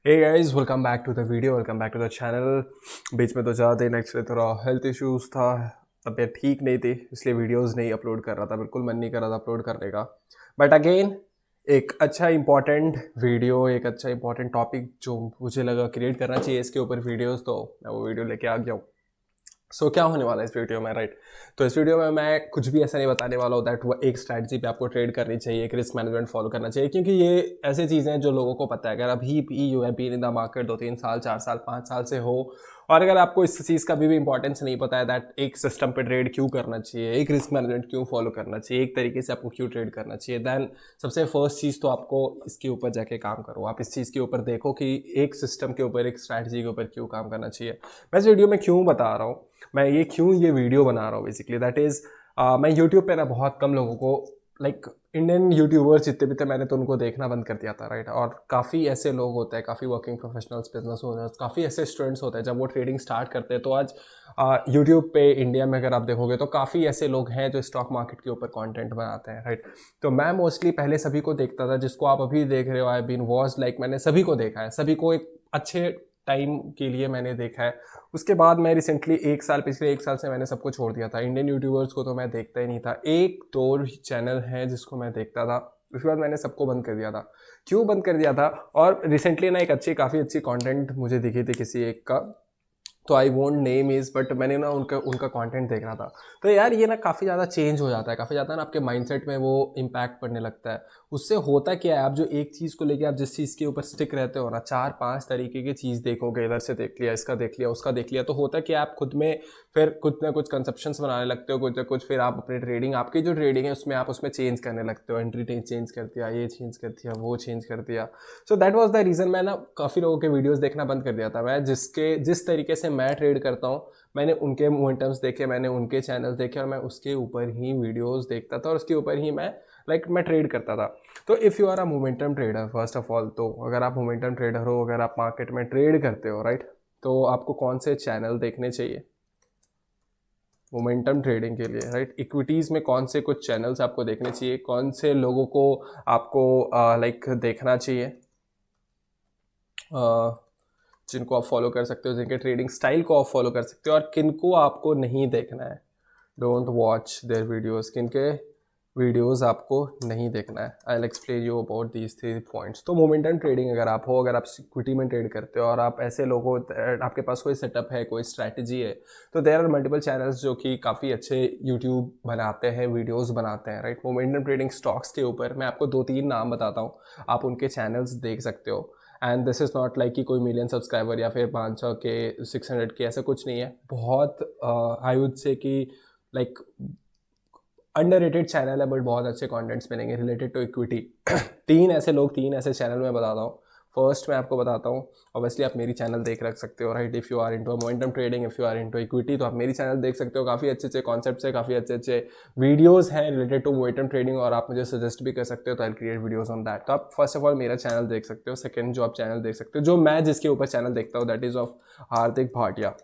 Hey guys, welcome back to the video, welcome back to the channel. बीच में तो ज़्यादा दिन एक्चुअली थोड़ा हेल्थ इश्यूज़ था, तबीयत ठीक नहीं थी, इसलिए वीडियोस नहीं अपलोड कर रहा था। बिल्कुल मन नहीं कर रहा था अपलोड करने का। बट अगेन एक अच्छा इंपॉर्टेंट वीडियो, एक अच्छा इंपॉर्टेंट टॉपिक जो मुझे लगा क्रिएट करना चाहिए इसके ऊपर वीडियोस, तो मैं वो वीडियो लेके आ गया हूँ। क्या होने वाला है इस वीडियो में, राइट? तो इस वीडियो में मैं कुछ भी ऐसा नहीं बताने वाला हूँ दैट वो एक स्ट्रैटेजी पे आपको ट्रेड करनी चाहिए, एक रिस्क मैनेजमेंट फॉलो करना चाहिए, क्योंकि ये ऐसी चीज़ें हैं जो लोगों को पता है। अगर अभी भी you have been in the market 2-3 साल, 4 साल, 5 साल से हो, और अगर आपको इस चीज़ का भी इंपॉर्टेंस नहीं पता है दैट एक सिस्टम पे ट्रेड क्यों करना चाहिए, एक रिस्क मैनेजमेंट क्यों फॉलो करना चाहिए, एक तरीके से आपको क्यों ट्रेड करना चाहिए, देन सबसे फर्स्ट चीज़ तो आपको इसके ऊपर जाके काम करो। आप इस चीज़ के ऊपर देखो कि एक सिस्टम के ऊपर, एक स्ट्रैटेजी के ऊपर क्यों काम करना चाहिए। मैं इस वीडियो में क्यों बता रहा हूँ, मैं ये वीडियो बना रहा हूँ बेसिकली, दैट इज़ मैं यूट्यूब पे ना बहुत कम लोगों को, लाइक इंडियन यूट्यूबर्स जितने भी थे मैंने तो उनको देखना बंद कर दिया था, राइट? और काफ़ी ऐसे लोग होते हैं, काफ़ी वर्किंग प्रोफेशनल्स, बिजनेस ओनर्स, काफ़ी ऐसे स्टूडेंट्स होते हैं, जब वो ट्रेडिंग स्टार्ट करते हैं तो आज यूट्यूब पे इंडिया में अगर आप देखोगे तो काफ़ी ऐसे लोग हैं जो स्टॉक मार्केट के ऊपर कंटेंट बनाते हैं, राइट? तो मैं मोस्टली पहले सभी को देखता था, जिसको आप अभी देख रहे हो, आई बीन वॉज लाइक, मैंने सभी को देखा है, सभी को एक अच्छे टाइम के लिए मैंने देखा है। उसके बाद मैं रिसेंटली पिछले 1 साल से मैंने सबको छोड़ दिया था। इंडियन यूट्यूबर्स को तो मैं देखता ही नहीं था, एक दो चैनल हैं जिसको मैं देखता था, उसके बाद मैंने सबको बंद कर दिया था। क्यों बंद कर दिया था? और रिसेंटली ना एक काफ़ी अच्छी कंटेंट मुझे दिखी थी किसी एक का, तो I won't name is, but मैंने ना उनका उनका कंटेंट देखना था। तो यार ये ना काफ़ी ज़्यादा चेंज हो जाता है, काफ़ी ज़्यादा ना आपके माइंडसेट में वो इम्पैक्ट पड़ने लगता है। उससे होता क्या है, आप जो एक चीज़ को लेके आप जिस चीज़ के ऊपर स्टिक रहते हो ना, 4-5 तरीके की चीज़ देखोगे, इधर से देख लिया, इसका देख लिया, उसका देख लिया, तो होता कि आप खुद में फिर कुछ ना कुछ कंसेप्शंस बनाने लगते हो, कुछ ना कुछ फिर आप अपनी ट्रेडिंग, आपकी जो ट्रेडिंग है उसमें आप उसमें चेंज करने लगते हो, एंट्री चेंज कर दिया, ये चेंज कर दिया, वो चेंज कर दिया। So that was the reason मैं ना काफ़ी लोगों के वीडियोस देखना बंद कर दिया था। मैं जिस तरीके से मैं ट्रेड करता हूँ, मैंने उनके मोमेंटम्स देखे, मैंने उनके चैनल देखे, और मैं उसके ऊपर ही वीडियोस देखता था, और उसके ऊपर ही मैं ट्रेड करता था। तो if you are a momentum trader, first of all, तो अगर आप मोमेंटम ट्रेडर हो, अगर आप मार्केट में ट्रेड करते हो, राइट, तो आपको कौन से चैनल देखने चाहिए मोमेंटम ट्रेडिंग के लिए, राइट? इक्विटीज़ में कौन से कुछ चैनल्स आपको देखने चाहिए, कौन से लोगों को आपको लाइक देखना चाहिए, जिनको आप फॉलो कर सकते हो, जिनके ट्रेडिंग स्टाइल को आप फॉलो कर सकते हो, और किनको आपको नहीं देखना है, डोंट वॉच देयर वीडियोस, किनके वीडियोस आपको नहीं देखना है। I will explain you about these 3 points. तो मोमेंटम ट्रेडिंग अगर आप हो, अगर आप इक्विटी में ट्रेड करते हो, और आप ऐसे लोग हो, आपके पास कोई सेटअप है, कोई स्ट्रैटेजी है, तो देयर आर मल्टीपल चैनल्स जो कि काफ़ी अच्छे यूट्यूब बनाते हैं, वीडियोज़ बनाते हैं, राइट? मोमेंटम ट्रेडिंग स्टॉक्स के ऊपर मैं आपको 2-3 नाम बताता हूँ, आप उनके चैनल्स देख सकते हो। And this is not like कि कोई मिलियन सब्सक्राइबर या फिर 500 के, 600 के, ऐसा कुछ नहीं है। बहुत आई वुड से कि लाइक अंडररेटेड चैनल है, बट बहुत अच्छे कंटेंट्स मिलेंगे रिलेटेड टू इक्विटी। तीन ऐसे चैनल मैं बताता हूँ। फर्स्ट मैं आपको बताता हूँ, ऑब्वियसली आप मेरी चैनल देख रख सकते हो, right? If you are into momentum trading, if you are into equity, तो आप मेरी चैनल देख सकते हो। काफ़ी अच्छे अच्छे कॉन्सेप्ट्स है, काफ़ी अच्छे अच्छे वीडियोस हैं रिलेटेड टू मोमेंटम ट्रेडिंग, और आप मुझे सजेस्ट भी कर सकते हो, तो I create videos on that. तो आप फर्स्ट ऑफ ऑल मेरा चैनल देख सकते हो। सेकंड जो आप चैनल देख सकते हो, जो मैं जिसके ऊपर चैनल देखता हूँ, that is of Hardik Bhatia.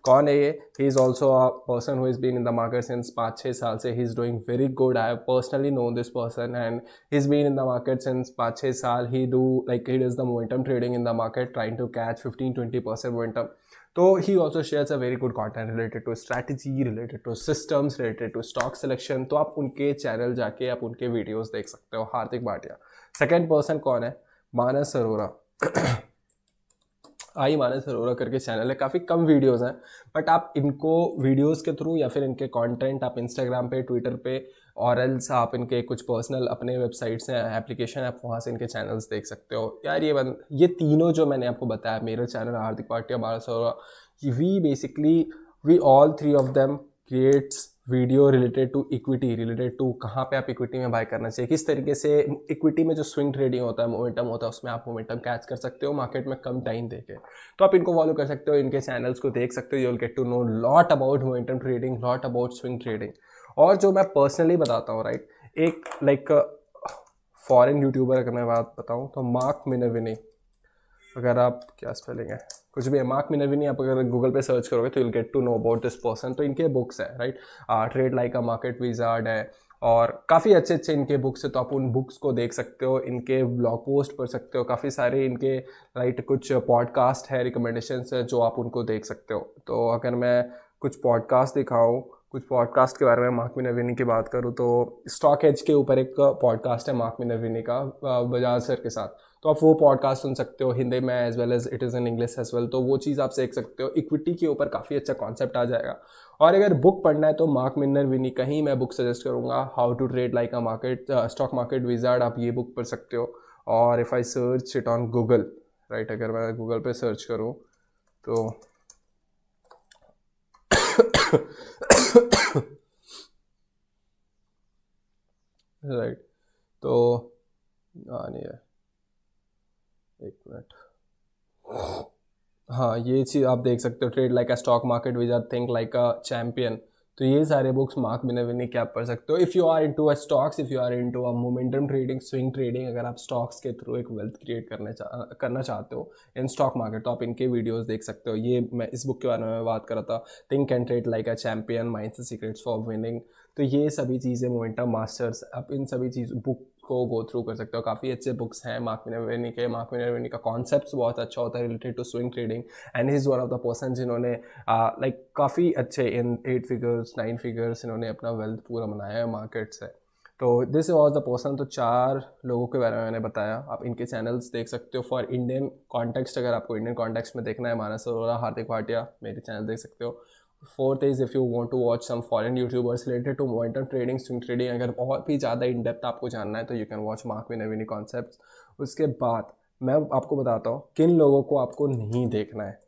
कौन है ये? He is also a person who is been in the market since 5-6 साल से। He is doing very good. I have personally known this person, and he is been in the market since 5-6 साल। He does the momentum trading in the market, trying to catch 15-20% momentum. तो he also shares a very good content related to strategy, related to systems, related to stock selection. तो आप उनके channel जाके आप उनके videos देख सकते हो, हार्दिक भाटिया। सेकेंड पर्सन कौन है? मानस अरोरा। आई मानस अरोरा करके चैनल है, काफ़ी कम वीडियोस हैं, बट आप इनको वीडियोस के थ्रू या फिर इनके कंटेंट आप इंस्टाग्राम पे, ट्विटर पे, और एल्स आप इनके कुछ पर्सनल अपने वेबसाइट्स हैं, एप्लीकेशन है, आप वहाँ से इनके चैनल्स देख सकते हो। यार ये तीनों जो मैंने आपको बताया, मेरा channel Hardik Bhatia, Manas Arora, we basically, we all three of them creates video related to equity, related to कहाँ पे आप इक्विटी में बाय करना चाहिए, किस तरीके से इक्विटी में जो स्विंग ट्रेडिंग होता है, मोमेंटम होता है, उसमें आप मोमेंटम कैच कर सकते हो मार्केट में कम टाइम देके। तो आप इनको फॉलो कर सकते हो, इनके चैनल्स को देख सकते हो। You will get to know lot about momentum trading, lot about swing trading. और जो मैं पर्सनली बताता हूँ, राइट, एक लाइक फॉरेन यूट्यूबर अगर मैं बात बताऊँ तो मार्क मिनरविनी, अगर आप, क्या स्पेलिंग है, कुछ भी है, मार्क मिनरविनी, आप अगर गूगल पे सर्च करोगे तो you will get to know about this person. तो इनके बुक्स है, right? Trade like a market wizard है, और काफ़ी अच्छे अच्छे इनके बुक्स है, तो आप उन बुक्स को देख सकते हो, इनके ब्लॉग पोस्ट पढ़ सकते हो, काफ़ी सारे इनके राइट कुछ पॉडकास्ट है, रिकमेंडेशंस है जो आप उनको देख सकते हो। तो अगर मैं कुछ पॉडकास्ट दिखाऊँ, कुछ पॉडकास्ट के बारे में मार्क मिनर्विनी की बात करूँ तो स्टॉक एज के ऊपर एक पॉडकास्ट है मार्क मिनर्विनी का बजाज सर के साथ, तो आप वो पॉडकास्ट सुन सकते हो हिंदी में as well as it is in English as well, तो वो चीज़ आप सीख सकते हो। इक्विटी के ऊपर काफ़ी अच्छा कॉन्सेप्ट आ जाएगा। और अगर बुक पढ़ना है तो मार्क मिनर्विनी का ही मैं बुक सजेस्ट करूँगा, how to trade like a market stock market wizard, आप ये बुक पढ़ सकते हो। और if I search it on Google, right, अगर मैं गूगल पे सर्च करूँ तो राइट, तो नहीं है, एक मिनट, हाँ ये चीज़ आप देख सकते हो, trade like a stock market wizard, think like a champion, तो ये सारे बुक्स मार्क मिनर्विनी के आप पढ़ सकते हो। If you are into a stocks, if you are into a momentum trading, swing trading, अगर आप स्टॉक्स के थ्रू एक वेल्थ क्रिएट करना चाहते हो इन स्टॉक मार्केट, तो आप इनके वीडियोस देख सकते हो। ये मैं इस बुक के बारे में बात कर रहा था, think and trade like a champion, minds the secrets for winning, तो ये सभी चीज़ें मोमेंटम मास्टर्स, आप इन सभी चीज़ बुक को गो थ्रू कर सकते हो। काफ़ी अच्छे बुक्स हैं मार्क मिनर्विनी के। मार्क मिनर्विनी का कॉन्सेप्ट बहुत अच्छा होता है related to swing trading, and he is one of the person जिन्होंने लाइक काफ़ी अच्छे इन 8 फिगर्स 9 फिगर्स इन्होंने अपना वेल्थ पूरा बनाया है मार्केट से। तो दिस वॉज द पर्सन, तो 4 लोगों के बारे में मैंने बताया, आप इनके चैनल्स देख सकते हो। फॉर इंडियन कॉन्टेक्स्ट, अगर आपको इंडियन कॉन्टेक्स्ट में देखना है, मानस अरोड़ा, हार्दिक भाटिया, मेरे चैनल देख सकते हो। Fourth is if you want to watch some foreign YouTubers related to momentum trading, swing trading, अगर बहुत भी ज़्यादा इन डेप्थ आपको जानना है तो you can watch mark Minervini concepts. उसके बाद मैं आपको बताता हूँ किन लोगों को आपको नहीं देखना है,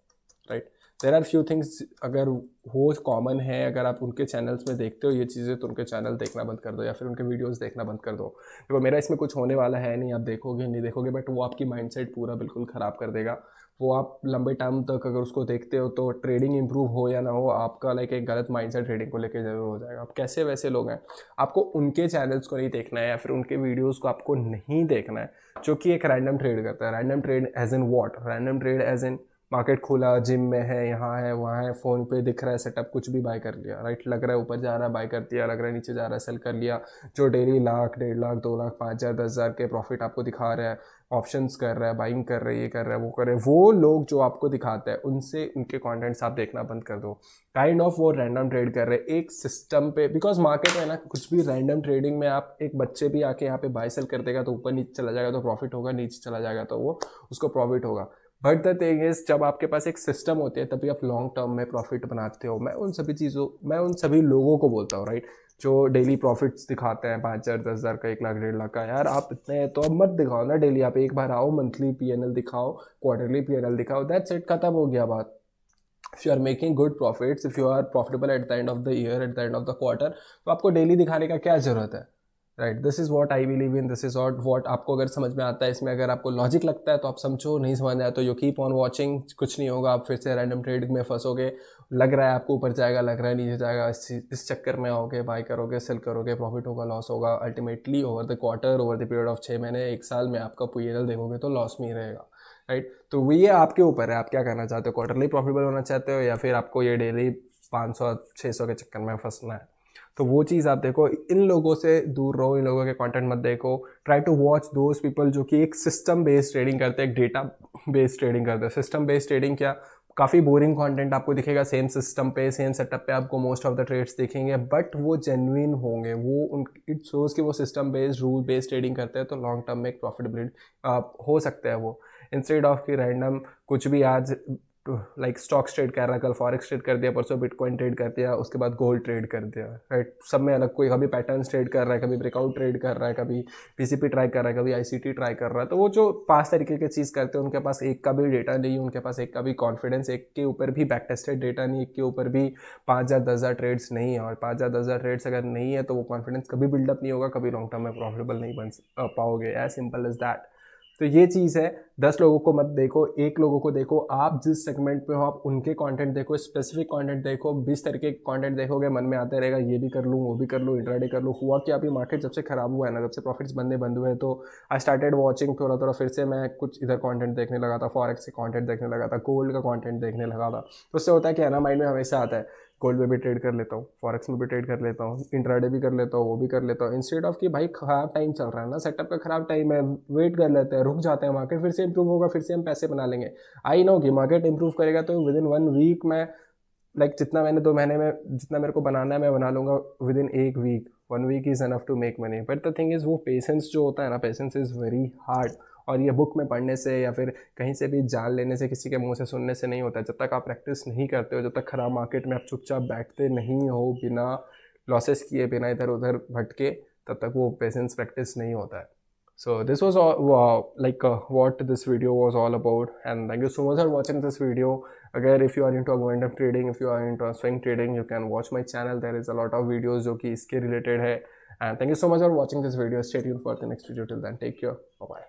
right. There are few things, अगर वो कॉमन है, अगर आप उनके चैनल्स में देखते हो ये चीज़ें, तो उनके चैनल देखना बंद कर दो या फिर उनके वीडियोस देखना बंद कर दो। देखो मेरा इसमें कुछ होने वाला है नहीं, आप देखोगे नहीं देखोगे, बट वो आपकी माइंडसेट पूरा बिल्कुल ख़राब कर देगा। वो आप लंबे टाइम तक अगर उसको देखते हो तो ट्रेडिंग इंप्रूव हो या ना हो, आपका लाइक एक गलत माइंडसेट ट्रेडिंग को लेकर जरूर हो जाएगा। आप कैसे वैसे लोग हैं, आपको उनके चैनल्स को नहीं देखना है या फिर उनके वीडियोज़ को आपको नहीं देखना है जो कि एक रैंडम ट्रेड करता है। Random trade as in what, random trade as in market खुला, जिम में है, यहाँ है, वहाँ है, फ़ोन पे दिख रहा है सेटअप, कुछ भी बाय कर लिया, राइट, लग रहा है ऊपर जा रहा है बाय कर दिया, लग रहा है नीचे जा रहा है सेल कर लिया। जो डेली लाख, 1.5 लाख, 2 लाख, 5,000, 10,000 के प्रॉफिट आपको दिखा रहा है, ऑप्शंस कर रहा है, बाइंग कर रहा है, ये कर रहा है, वो कर रहा है, वो लोग जो आपको दिखाते हैं उनसे उनके कंटेंट्स आप देखना बंद कर दो। काइंड ऑफ वो रैंडम ट्रेड कर रहे हैं एक सिस्टम पे, बिकॉज मार्केट में ना कुछ भी रैंडम ट्रेडिंग में, आप एक बच्चे भी आके यहाँ पे बाय सेल कर देगा तो ऊपर नीचे चला जाएगा तो प्रॉफिट होगा, नीचे चला जाएगा तो वो उसको प्रॉफिट होगा। बट द थिंग इज, जब आपके पास एक सिस्टम होती है तभी आप लॉन्ग टर्म में प्रॉफिट बनाते हो। मैं उन सभी लोगों को बोलता हूँ, राइट, जो डेली प्रॉफिट्स दिखाते हैं 5,000, 10,000 का, 1 लाख, 1.5 लाख का। यार आप इतने तो अब मत दिखाओ ना डेली, आप एक बार आओ, मंथली पीएनएल दिखाओ, क्वार्टरली पीएनएल दिखाओ, दैट्स इट, खत्म हो गया बात। If you are making good profits, if you are profitable at the end of the year, at the end of the quarter, तो आपको डेली दिखाने का क्या ज़रूरत है, right. This is what I believe in, this is what आपको अगर समझ में आता है, इसमें अगर आपको लॉजिक लगता है तो आप समझो, नहीं समझ आया तो यू कीप ऑन वॉचिंग, कुछ नहीं होगा, आप फिर से रैंडम ट्रेडिंग में फंसोगे। लग रहा है आपको ऊपर जाएगा, लग रहा है नीचे जाएगा, इस चक्कर में आओगे, बाय करोगे, सेल करोगे, प्रॉफिट होगा, लॉस होगा, ultimately over the quarter, over the period of 6 महीने, 1 साल में आपका पीएनएल देखोगे तो लॉस में ही रहेगा, राइट। तो वो ये आपके ऊपर है, आप क्या करना चाहते हो, क्वार्टरली प्रॉफिटेबल होना चाहते हो या फिर आपको ये डेली 500-600 के चक्कर में फंसना है। तो वो चीज़ आप देखो, इन लोगों से दूर रहो, इन लोगों के कंटेंट मत देखो। Try to watch those people जो कि एक सिस्टम बेस्ड ट्रेडिंग करते हैं, एक डेटा बेस्ड ट्रेडिंग करते हैं। सिस्टम बेस्ड ट्रेडिंग क्या, काफ़ी बोरिंग कंटेंट आपको दिखेगा, सेम सिस्टम पे, सेम सेटअप पे आपको मोस्ट ऑफ द ट्रेड्स दिखेंगे, बट वो जेन्युइन होंगे, वो उन इट शोज़ कि वो system based, rule based trading करते हैं, तो लॉन्ग टर्म में एक प्रॉफिटेबिलिटी हो सकता है वो। इंस्टेड ऑफ कि रैंडम कुछ भी आज लाइक स्टॉक्स ट्रेड कर रहा है, कल फॉरेक्स ट्रेड कर दिया, परसों बिटकॉइन ट्रेड कर दिया, उसके बाद गोल्ड ट्रेड कर दिया, राइट। सब में अलग, कोई कभी पैटर्न्स ट्रेड कर रहा है, कभी ब्रेकआउट ट्रेड कर रहा है, कभी पीसीपी ट्राई कर रहा है, कभी आईसीटी ट्राई कर रहा है। तो वो जो 5 तरीके की चीज़ करते हैं, उनके पास एक का भी डेटा नहीं, उनके पास एक का भी कॉन्फिडेंस, एक के ऊपर भी बैक टेस्टेड डेटा नहीं, एक के ऊपर भी 5,000, 10,000 ट्रेड्स नहीं है। और 5,000, 10,000 ट्रेड्स अगर नहीं है तो वो कॉन्फिडेंस कभी बिल्डअप नहीं होगा, कभी लॉन्ग टर्म में प्रॉफिटेबल नहीं बन पाओगे, एज सिंपल एज दैट। तो ये चीज़ है, 10 लोगों को मत देखो, एक लोगों को देखो। आप जिस सेगमेंट में हो आप उनके कंटेंट देखो, स्पेसिफिक कंटेंट देखो। 20 तरीके के कंटेंट देखोगे, मन में आता रहेगा ये भी कर लूँ, वो भी कर लूँ, इंट्राडे कर लूँ। हुआ कि अभी मार्केट जब से खराब हुआ है ना, जब से प्रॉफिट्स बनने बंद हुए हैं, तो आई स्टार्टेड वॉचिंग थोड़ा थोड़ा, फिर से मैं कुछ इधर कंटेंट देखने लगा था, फॉरेक्स के कंटेंट देखने लगा था, गोल्ड का कंटेंट देखने लगा था। तो उससे होता है कि है ना, माइंड में हमेशा आता है गोल्ड में भी ट्रेड कर लेता हूँ, फॉरेक्स में भी ट्रेड कर लेता हूँ, इंट्राडे भी कर लेता हूँ, वो भी कर लेता हूँ, इंस्टेड ऑफ कि भाई ख़राब टाइम चल रहा है ना, सेटअप का ख़राब टाइम है, वेट कर लेते हैं, रुक जाते हैं, मार्केट फिर से इंप्रूव होगा, फिर से हम पैसे बना लेंगे। आई नो कि मार्केट इंप्रूव करेगा तो विद इन 1 वीक में लाइक जितना मैंने 2 महीने में जितना मेरे को बनाना है मैं बना लूँगा with in 1 week. 1 week is enough to make money, but the thing is वो पेशेंस जो होता है ना, पेशेंस इज़ वेरी हार्ड। और ये बुक में पढ़ने से या फिर कहीं से भी जान लेने से, किसी के मुंह से सुनने से नहीं होता है। जब तक आप प्रैक्टिस नहीं करते हो, जब तक खराब मार्केट में आप चुपचाप बैठते नहीं हो बिना लॉसेस किए, बिना इधर उधर भटके, तब तक वो पेशेंस प्रैक्टिस नहीं होता है। So this was all, what this video was all about, and thank you so much for watching this video. Again, if you are into momentum trading, if you are into swing trading, you can watch my channel. There is a lot of videos जो कि इसके related है. And thank you so much for watching this video. Stay tuned for the next video. Till then, take care. Bye bye.